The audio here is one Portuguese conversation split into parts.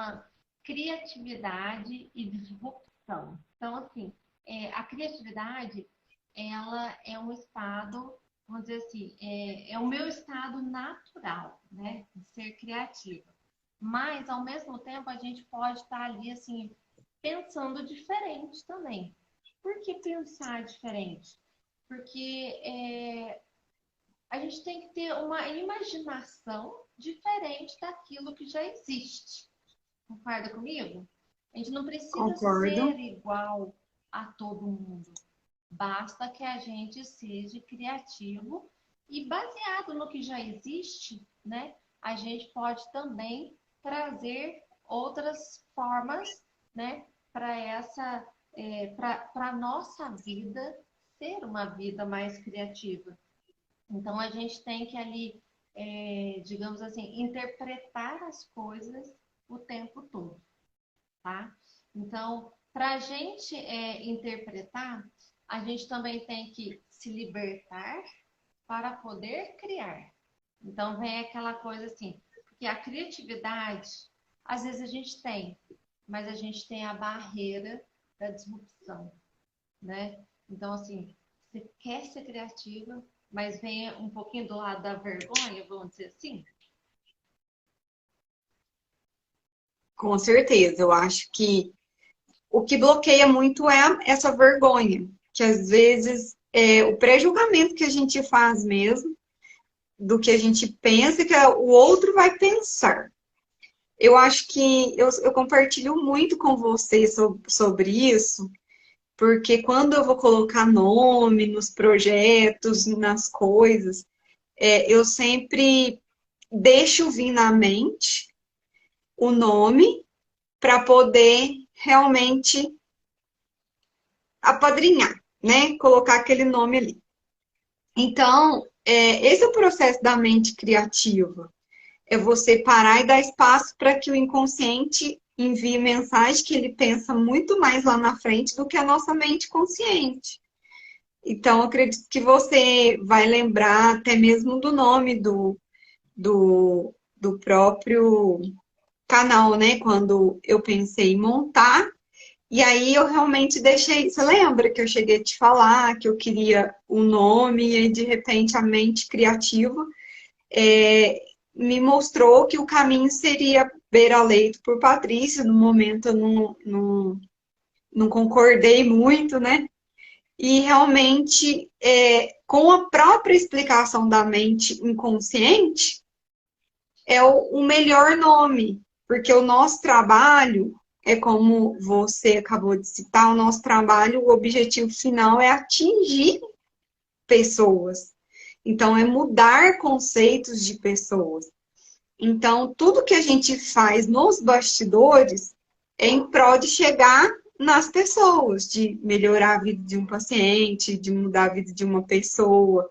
chama criatividade e disrupção. Então, assim, a criatividade, ela é um estado, vamos dizer assim, é o meu estado natural, né, de ser criativa. Mas, ao mesmo tempo, a gente pode estar ali, assim, pensando diferente também. Por que pensar diferente? Porque a gente tem que ter uma imaginação diferente daquilo que já existe. Concorda comigo? A gente não precisa Concordo. ser igual a todo mundo. Basta que a gente seja criativo e baseado no que já existe, né? A gente pode também trazer outras formas, né? Para para nossa vida ser uma vida mais criativa. Então a gente tem que ali, digamos assim, interpretar as coisas o tempo todo, tá? Então, para a gente interpretar, a gente também tem que se libertar para poder criar. Então, vem aquela coisa assim, porque a criatividade, às vezes a gente tem, mas a gente tem a barreira da disrupção, né? Então, assim, você quer ser criativa, mas vem um pouquinho do lado da vergonha, vamos dizer assim. Com certeza. Eu acho que o que bloqueia muito é essa vergonha, que às vezes é o pré-julgamento que a gente faz mesmo, do que a gente pensa que o outro vai pensar. Eu acho que eu compartilho muito com você sobre isso, porque quando eu vou colocar nome nos projetos, nas coisas, eu sempre deixo vir na mente o nome para poder realmente apadrinhar, né? Colocar aquele nome ali. Então, esse é o processo da mente criativa. É você parar e dar espaço para que o inconsciente envie mensagem que ele pensa muito mais lá na frente do que a nossa mente consciente. Então, acredito que você vai lembrar até mesmo do nome do próprio canal, né? Quando eu pensei em montar, e aí eu realmente deixei. Você lembra que eu cheguei a te falar que eu queria um nome, e aí de repente a mente criativa é, me mostrou que o caminho seria Beira Leito por Patrícia. No momento eu não concordei muito, né? E realmente, com a própria explicação da mente inconsciente, é o melhor nome, porque o nosso trabalho, é como você acabou de citar, o nosso trabalho, o objetivo final é atingir pessoas. Então, é mudar conceitos de pessoas. Então, tudo que a gente faz nos bastidores é em prol de chegar nas pessoas, de melhorar a vida de um paciente, de mudar a vida de uma pessoa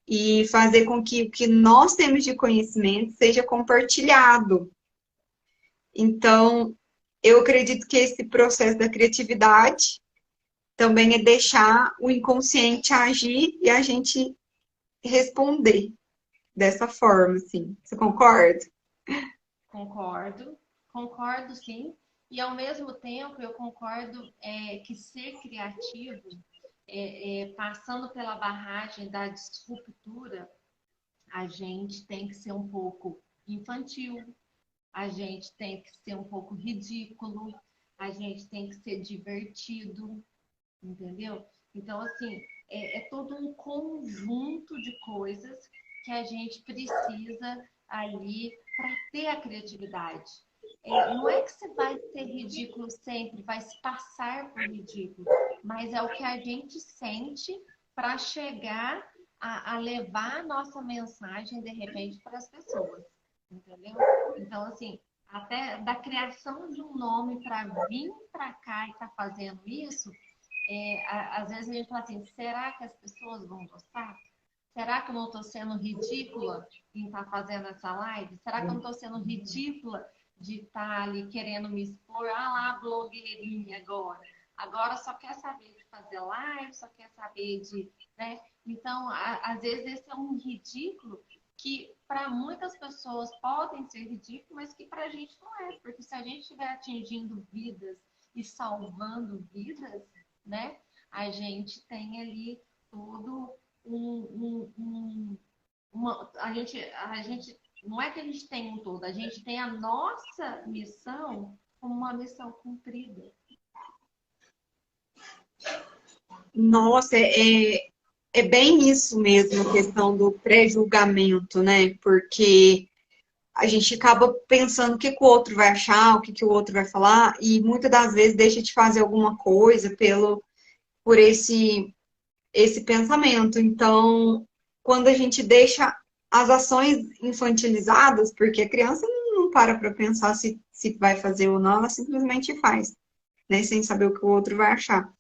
e fazer com que o que nós temos de conhecimento seja compartilhado. Então, eu acredito que esse processo da criatividade também é deixar o inconsciente agir e a gente responder dessa forma, assim. Você concorda? Concordo, concordo sim. E ao mesmo tempo eu concordo que ser criativo, passando pela barragem da disruptura, a gente tem que ser um pouco infantil, a gente tem que ser um pouco ridículo, a gente tem que ser divertido, entendeu? Então, assim, é todo um conjunto de coisas que a gente precisa ali para ter a criatividade. Não é que você vai ser ridículo sempre, vai se passar por ridículo, mas é o que a gente sente para chegar a levar a nossa mensagem, de repente, para as pessoas, entendeu? Então, assim, até da criação de um nome para vir para cá e estar tá fazendo isso, às vezes a gente fala assim, será que as pessoas vão gostar? Será que eu não estou sendo ridícula em estar fazendo essa live? Será que eu não estou sendo ridícula de estar ali querendo me expor? Ah lá, blogueirinha agora. Agora só quer saber de fazer live, só quer saber de... Né? Então, às vezes esse é um ridículo que para muitas pessoas podem ser ridículos, mas que para a gente não é, porque se a gente estiver atingindo vidas e salvando vidas, né, a gente tem ali todo a gente não é que a gente tem um todo, a gente tem a nossa missão como uma missão cumprida. Nossa, é bem isso mesmo, a questão do pré-julgamento, né? Porque a gente acaba pensando o que, que o outro vai achar, o que, que o outro vai falar, e muitas das vezes deixa de fazer alguma coisa por esse pensamento. Então, quando a gente deixa as ações infantilizadas, porque a criança não para pensar se vai fazer ou não, ela simplesmente faz, né? Sem saber o que o outro vai achar.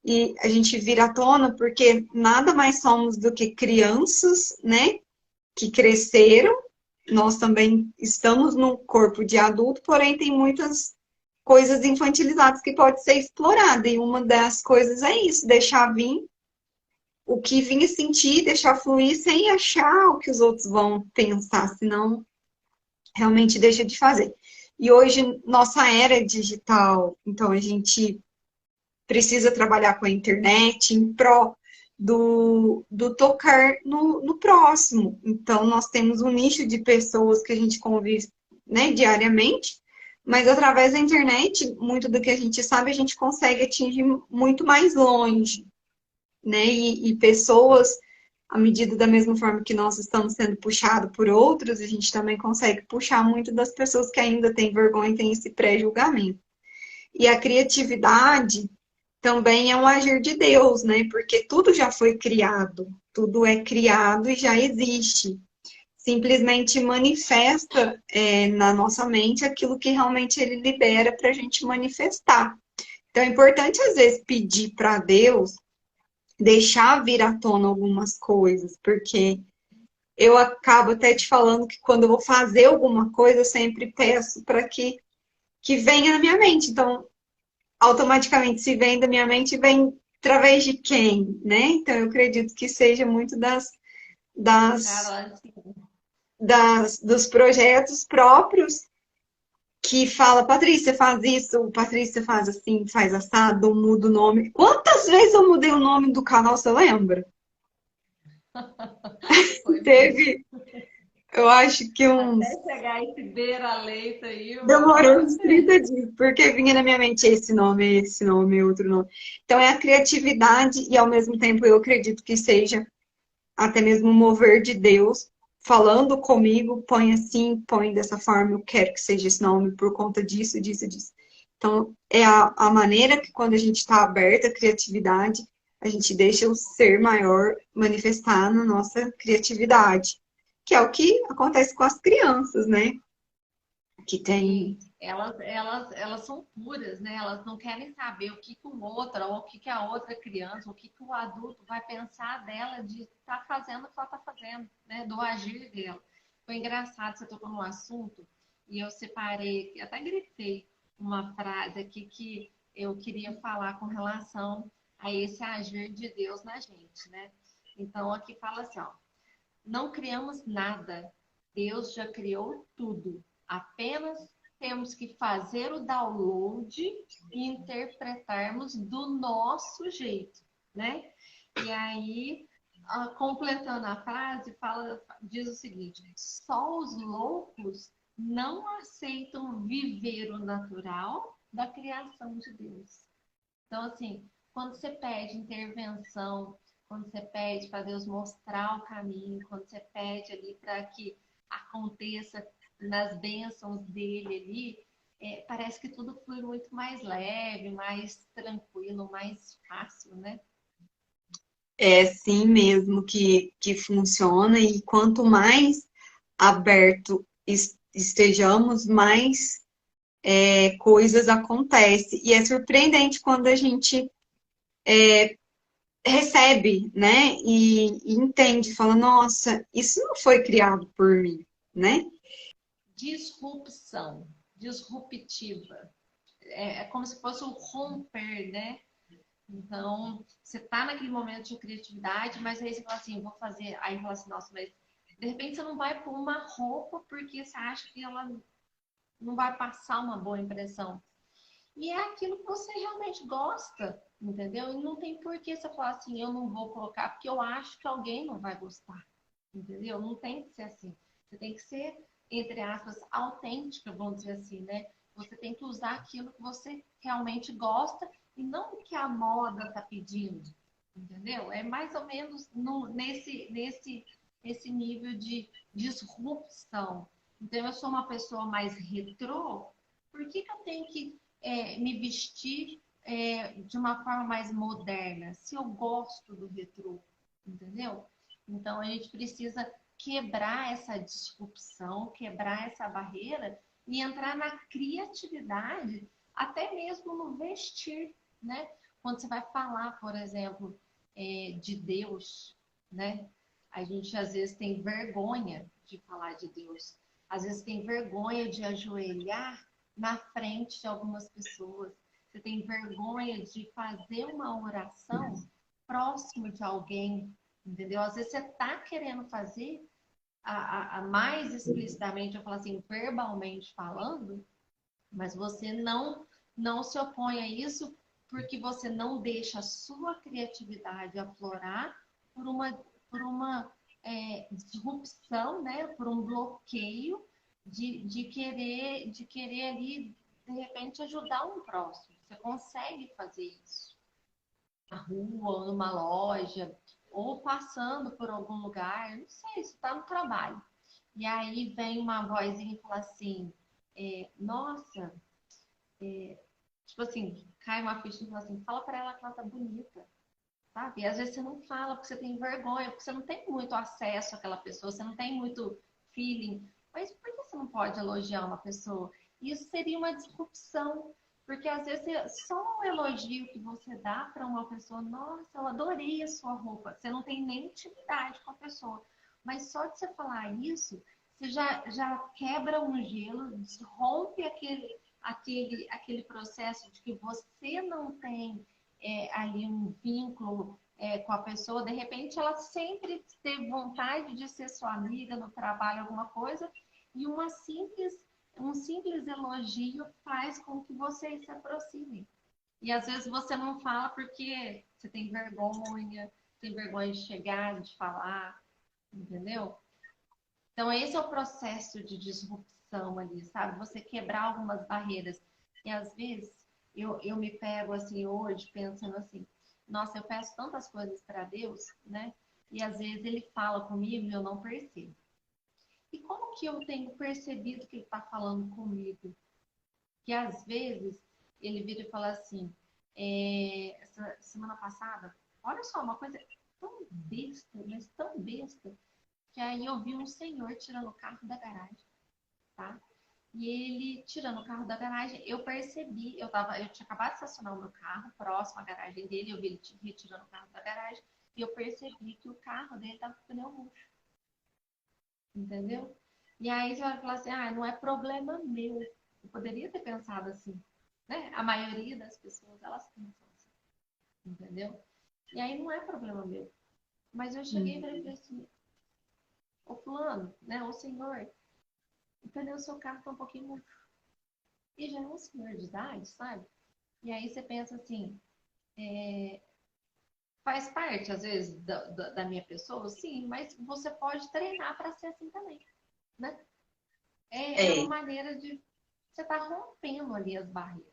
E a gente vira à tona porque nada mais somos do que crianças, né? Que cresceram. Nós também estamos no corpo de adulto, porém tem muitas coisas infantilizadas que pode ser explorada. E uma das coisas é isso, deixar vir o que vinha sentir, deixar fluir sem achar o que os outros vão pensar, senão realmente deixa de fazer. E hoje, nossa era digital, então a gente precisa trabalhar com a internet em pró do tocar no próximo. Então, nós temos um nicho de pessoas que a gente convive, né, diariamente, mas através da internet, muito do que a gente sabe, a gente consegue atingir muito mais longe, né? E pessoas, à medida da mesma forma que nós estamos sendo puxados por outros, a gente também consegue puxar muito das pessoas que ainda têm vergonha e têm esse pré-julgamento. E a criatividade também é um agir de Deus, né? Porque tudo já foi criado, tudo é criado e já existe. Simplesmente manifesta na nossa mente aquilo que realmente ele libera para a gente manifestar. Então é importante, às vezes, pedir para Deus deixar vir à tona algumas coisas, porque eu acabo até te falando que quando eu vou fazer alguma coisa, eu sempre peço para que venha na minha mente. Então, automaticamente, se vem da minha mente, vem através de quem, né? Então, eu acredito que seja muito das, Cara, assim, dos projetos próprios que fala, Patrícia, faz isso, Patrícia, faz assim, faz assado, muda o nome. Quantas vezes eu mudei o nome do canal, você lembra? foi mesmo. Teve, eu acho que uns. Até chegar esse beira-leito aí, eu vou falar Demorou pra uns você. 30 dias, porque vinha na minha mente esse nome, outro nome. Então, é a criatividade e, ao mesmo tempo, eu acredito que seja até mesmo o mover de Deus falando comigo, põe assim, põe dessa forma, eu quero que seja esse nome por conta disso, disso, disso. Então, é a maneira que quando a gente está aberta à criatividade, a gente deixa o ser maior manifestar na nossa criatividade, que é o que acontece com as crianças, né? Que tem. Sim, elas são puras, né? Elas não querem saber o que o outro, ou o que a outra criança, o que o adulto vai pensar dela de estar fazendo o que ela está fazendo, né? Do agir dela. Foi engraçado, você tocou no assunto e eu separei, até gritei uma frase aqui que eu queria falar com relação a esse agir de Deus na gente, né? Então aqui fala assim, ó. Não criamos nada. Deus já criou tudo. Apenas temos que fazer o download e interpretarmos do nosso jeito, né? E aí, completando a frase, diz o seguinte: só os loucos não aceitam viver o natural da criação de Deus. Então, assim, quando você pede intervenção, quando você pede para Deus mostrar o caminho, quando você pede ali para que aconteça nas bênçãos dele ali, parece que tudo flui muito mais leve, mais tranquilo, mais fácil, né? É assim mesmo que funciona, e quanto mais aberto estejamos, mais coisas acontecem. E é surpreendente quando a gente recebe, né? E entende, fala, nossa, isso não foi criado por mim, né? Disrupção, disruptiva. É como se fosse o romper, né? Então, você tá naquele momento de criatividade, mas aí você fala assim, vou fazer. Aí fala assim, nossa, mas De repente você não vai pôr uma roupa porque você acha que ela não vai passar uma boa impressão. E é aquilo que você realmente gosta, entendeu? E não tem por que você falar assim, eu não vou colocar porque eu acho que alguém não vai gostar, entendeu? Não tem que ser assim. Você tem que ser, entre aspas, autêntica, vamos dizer assim, né? Você tem que usar aquilo que você realmente gosta e não o que a moda está pedindo, entendeu? É mais ou menos nesse nível de disrupção. Então, eu sou uma pessoa mais retrô, por que eu tenho que me vestir de uma forma mais moderna, se eu gosto do retrô, entendeu? Então a gente precisa quebrar essa disrupção, quebrar essa barreira e entrar na criatividade, até mesmo no vestir, né? Quando você vai falar, por exemplo, de Deus, né? A gente às vezes tem vergonha de falar de Deus, às vezes tem vergonha de ajoelhar na frente de algumas pessoas. Você tem vergonha de fazer uma oração próximo de alguém, entendeu? Às vezes você está querendo fazer a mais explicitamente, eu falo assim, verbalmente falando, mas você não se opõe a isso porque você não deixa a sua criatividade aflorar por uma disrupção, né? Por um bloqueio de querer ali, de repente, ajudar um próximo. Você consegue fazer isso na rua, ou numa loja, ou passando por algum lugar, não sei, você está no trabalho. E aí vem uma vozinha e fala assim, nossa, tipo assim, cai uma ficha e fala assim, fala para ela que ela tá bonita. Sabe? E às vezes você não fala porque você tem vergonha, porque você não tem muito acesso àquela pessoa, você não tem muito feeling. Mas por que você não pode elogiar uma pessoa? Isso seria uma disrupção, porque às vezes só um elogio que você dá para uma pessoa, nossa, eu adorei a sua roupa, você não tem nem intimidade com a pessoa. Mas só de você falar isso, você já quebra um gelo, rompe aquele processo de que você não tem ali um vínculo com a pessoa, de repente ela sempre teve vontade de ser sua amiga no trabalho, alguma coisa, e um simples elogio faz com que vocês se aproximem. E às vezes você não fala porque você tem vergonha de chegar, de falar, entendeu? Então esse é o processo de disrupção ali, sabe? Você quebrar algumas barreiras. E às vezes eu me pego assim hoje pensando assim, nossa, eu peço tantas coisas para Deus, né? E às vezes ele fala comigo e eu não percebo. E como que eu tenho percebido que ele está falando comigo? Que às vezes ele vira e fala assim, essa semana passada, olha só, uma coisa tão besta, mas tão besta, que aí eu vi um senhor tirando o carro da garagem, tá? E ele tirando o carro da garagem, eu percebi, eu tinha acabado de estacionar o meu carro próximo à garagem dele, eu vi ele retirando o carro da garagem, e eu percebi que o carro dele estava com o pneu murcho, entendeu? E aí você vai falar assim, não é problema meu. Eu poderia ter pensado assim, né? A maioria das pessoas, elas pensam assim, entendeu? E aí não é problema meu. Mas eu cheguei e falei assim, ô fulano, né? Ô senhor, o pneu do seu carro está um pouquinho murcho. E já é um senhor de idade, sabe? E aí você pensa assim, faz parte, às vezes, da minha pessoa, sim, mas você pode treinar para ser assim também, né? É uma É, maneira de você estar rompendo ali as barreiras.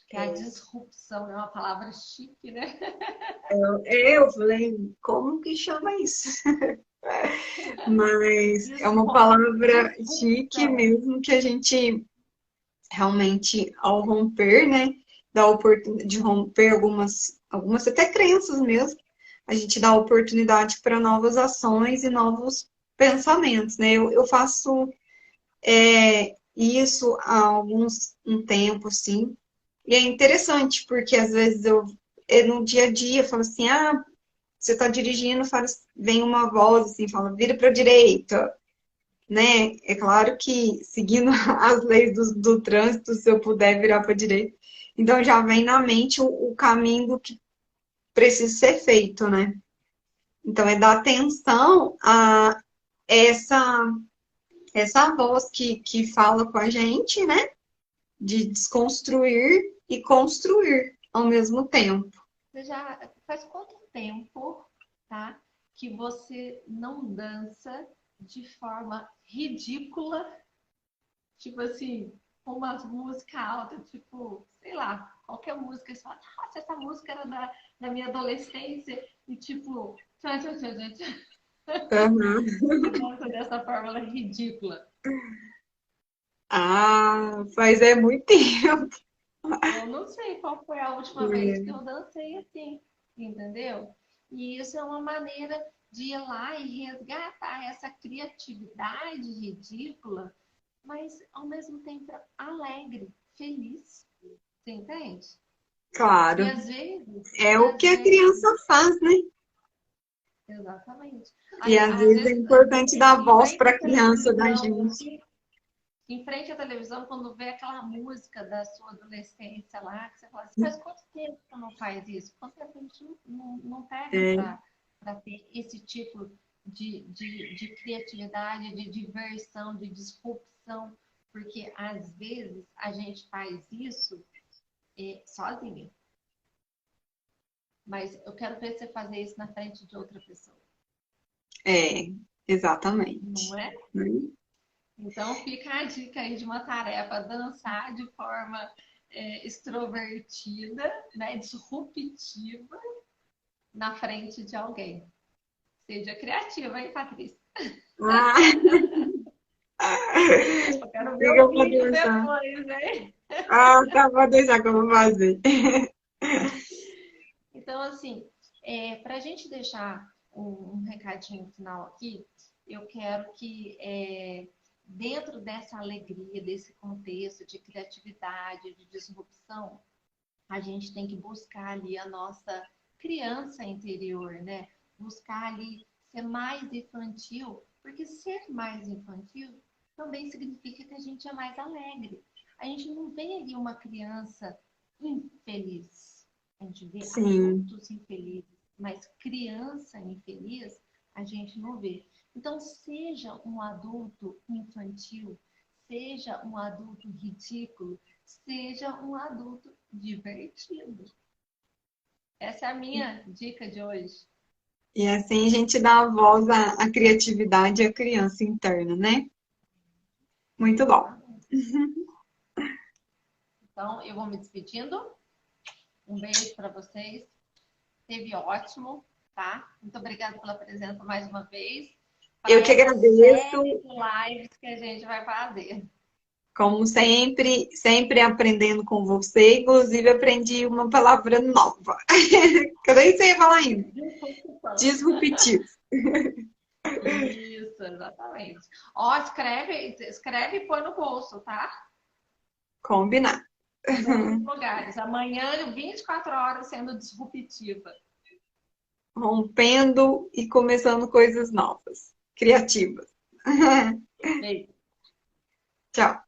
Que a é. disrupção é uma palavra chique, né? Eu falei, como que chama isso? Mas é uma palavra chique Disrupção. mesmo que a gente realmente, ao romper, né, dá a oportunidade de romper algumas até crenças mesmo, a gente dá oportunidade para novas ações e novos pensamentos, né? Eu faço isso há um tempo, sim, e é interessante, porque às vezes no dia a dia, falo assim, você está dirigindo, vem uma voz assim, fala, vira para a direita, né? É claro que seguindo as leis do trânsito, se eu puder virar para a direita, então já vem na mente o caminho do que precisa ser feito, né? Então é dar atenção essa, essa voz que fala com a gente, né? De desconstruir e construir ao mesmo tempo. Você já faz quanto tempo, tá, que você não dança de forma ridícula, tipo assim, com umas músicas altas, tipo, sei lá, qualquer música, você fala, nossa, essa música era da minha adolescência, e tipo, tchan, tchan, tchan, tchan, tchan. Uhum. Você dança dessa forma ridícula. Ah, faz é muito tempo. Eu não sei qual foi a última vez que eu dancei assim, entendeu? E isso é uma maneira de ir lá e resgatar essa criatividade ridícula, mas ao mesmo tempo alegre, feliz. Você entende? E Claro, às vezes, é e o às que a criança vezes, faz, né? exatamente. E Aí, às às vezes é vezes, importante dar em voz frente para à a criança da televisão, gente. assim, em frente à televisão, quando vê aquela música da sua adolescência lá, que você fala assim, faz quanto tempo que não faz isso? Quanto tempo a gente não pega É, para ter esse tipo de criatividade, de diversão, de disrupção? Porque às vezes a gente faz isso sozinha. Mas eu quero ver você fazer isso na frente de outra pessoa, é, não exatamente. é? Né? Então fica a dica aí de uma tarefa, dançar de forma extrovertida, né, disruptiva, na frente de alguém. Seja criativa, hein, Patrícia? Ah, Eu quero ver fica o para vídeo dançar. depois, hein? Ah, tá, vou deixar que eu vou fazer. Então, assim, para a gente deixar um recadinho final aqui, eu quero que, dentro dessa alegria, desse contexto de criatividade, de disrupção, a gente tem que buscar ali a nossa criança interior, né? Buscar ali ser mais infantil, porque ser mais infantil também significa que a gente é mais alegre. A gente não vê ali uma criança infeliz. A gente vê Sim, adultos infelizes, mas criança infeliz a gente não vê. Então, seja um adulto infantil, seja um adulto ridículo, seja um adulto divertido. Essa é a minha dica de hoje. e assim a gente dá a voz à criatividade e à criança interna, né? Muito bom. Exatamente. Então, eu vou me despedindo. Um beijo para vocês. Teve ótimo, tá? Muito obrigada pela presença mais uma vez para Eu que essa série agradeço, de lives que a gente vai fazer. como sempre, sempre aprendendo com você. Inclusive, aprendi uma palavra nova, que eu nem sei falar ainda. Disrupção. Disruptivo. Isso, exatamente. Ó, escreve e põe no bolso, tá? Combinar. Em todos os lugares. Amanhã, 24 horas sendo disruptiva. Rompendo e começando coisas novas, criativas. Beijo. Tchau.